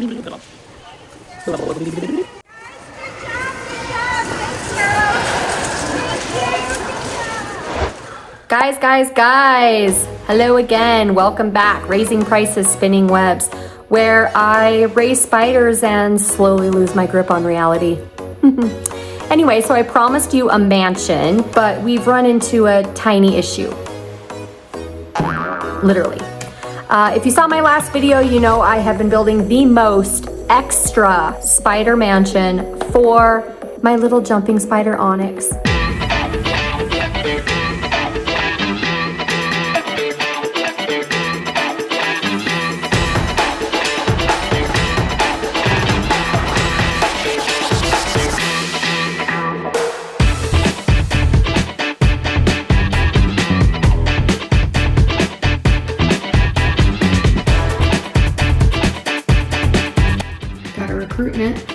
Guys, hello again. Welcome back. Raising Prices, Spinning Webs, where I raise spiders and slowly lose my grip on reality. Anyway, so I promised you a mansion, but we've run into a tiny issue. Literally. If you saw my last video, you know I have been building the most extra spider mansion for my little jumping spider Onyx. Recruitment.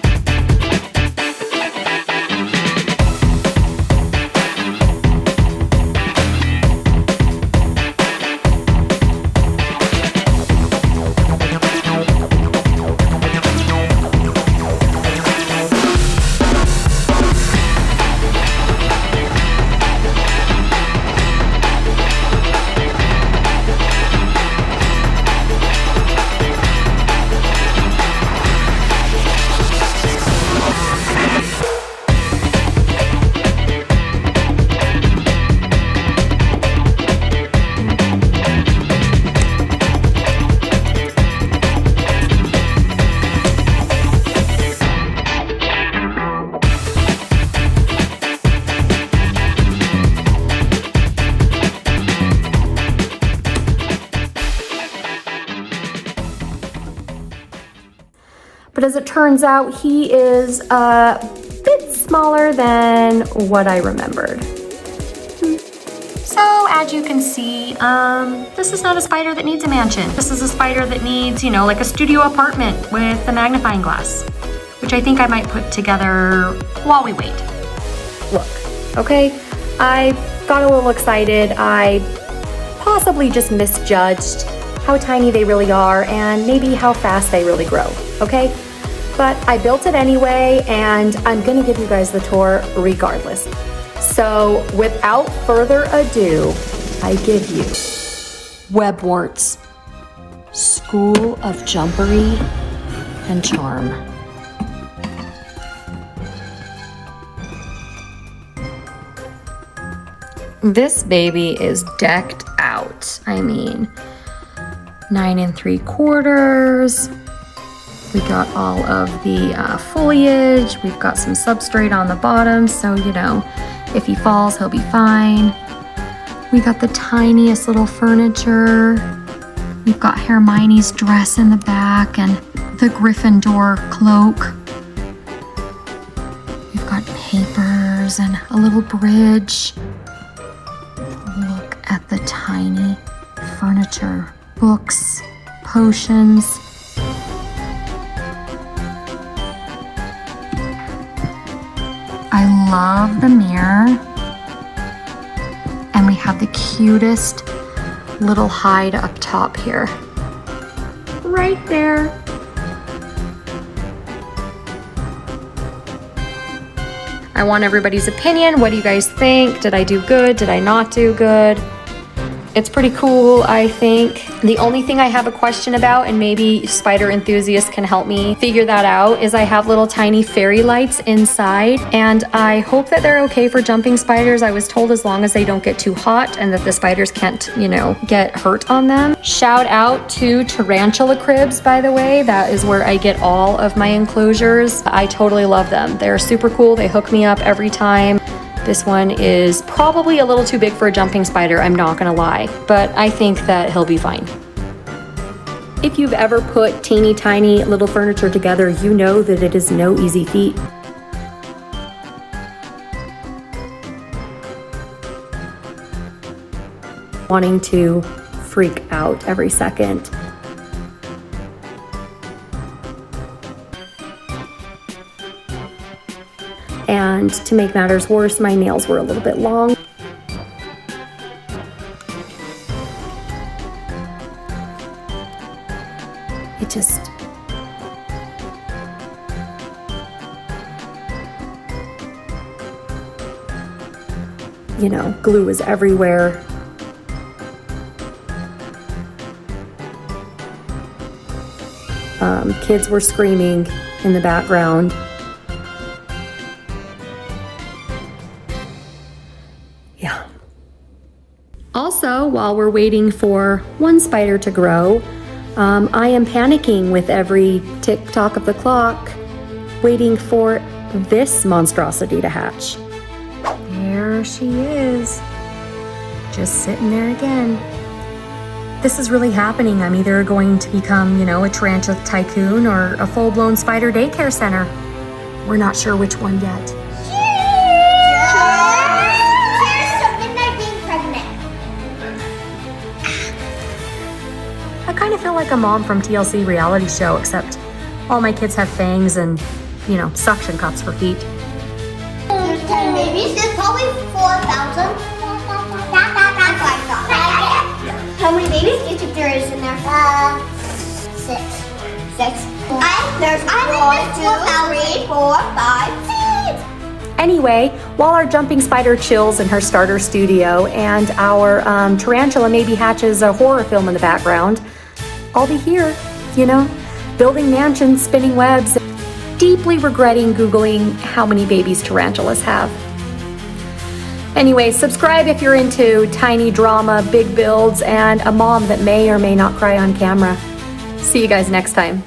But as it turns out, he is a bit smaller than what I remembered. So as you can see, this is not a spider that needs a mansion. This is a spider that needs, you know, like a studio apartment with a magnifying glass, which I think I might put together while we wait. Look, okay, I got a little excited. I possibly just misjudged how tiny they really are and maybe how fast they really grow, okay? But I built it anyway, and I'm gonna give you guys the tour regardless. So without further ado, I give you Webworts, School of Jumpery and Charm. This baby is decked out. I mean, 9 3/4. We got all of the foliage. We've got some substrate on the bottom, so you know, if he falls, he'll be fine. We got the tiniest little furniture. We've got Hermione's dress in the back and the Gryffindor cloak. We've got papers and a little bridge. Look at the tiny furniture, books, potions. I love the mirror, and we have the cutest little hide up top here. Right there. I want everybody's opinion. What do you guys think? Did I do good? Did I not do good? It's pretty cool, I think. The only thing I have a question about, and maybe spider enthusiasts can help me figure that out, is I have little tiny fairy lights inside, and I hope that they're okay for jumping spiders. I was told as long as they don't get too hot and that the spiders can't, you know, get hurt on them. Shout out to Tarantula Cribs, by the way. That is where I get all of my enclosures. I totally love them. They're super cool. They hook me up every time. This one is probably a little too big for a jumping spider, I'm not gonna lie, but I think that he'll be fine. If you've ever put teeny tiny little furniture together, you know that it is no easy feat. Wanting to freak out every second. And to make matters worse, my nails were a little bit long. you know, glue is everywhere. Kids were screaming in the background. Yeah. Also, while we're waiting for one spider to grow, I am panicking with every tick-tock of the clock, waiting for this monstrosity to hatch. There she is, just sitting there again. This is really happening. I'm either going to become, you know, a tarantula tycoon or a full-blown spider daycare center. We're not sure which one yet. I kind of feel like a mom from TLC reality show, except all my kids have fangs and, you know, suction cups for feet. There's 10 babies. There's probably 4,000. How many babies do you think there is in there? 6. 6. There's 1, 2, 3, 4, 5, 6. Anyway, while our jumping spider chills in her starter studio and our tarantula maybe hatches a horror film in the background, I'll be here, you know, building mansions, spinning webs, deeply regretting Googling how many babies tarantulas have. Anyway, subscribe if you're into tiny drama, big builds, and a mom that may or may not cry on camera. See you guys next time.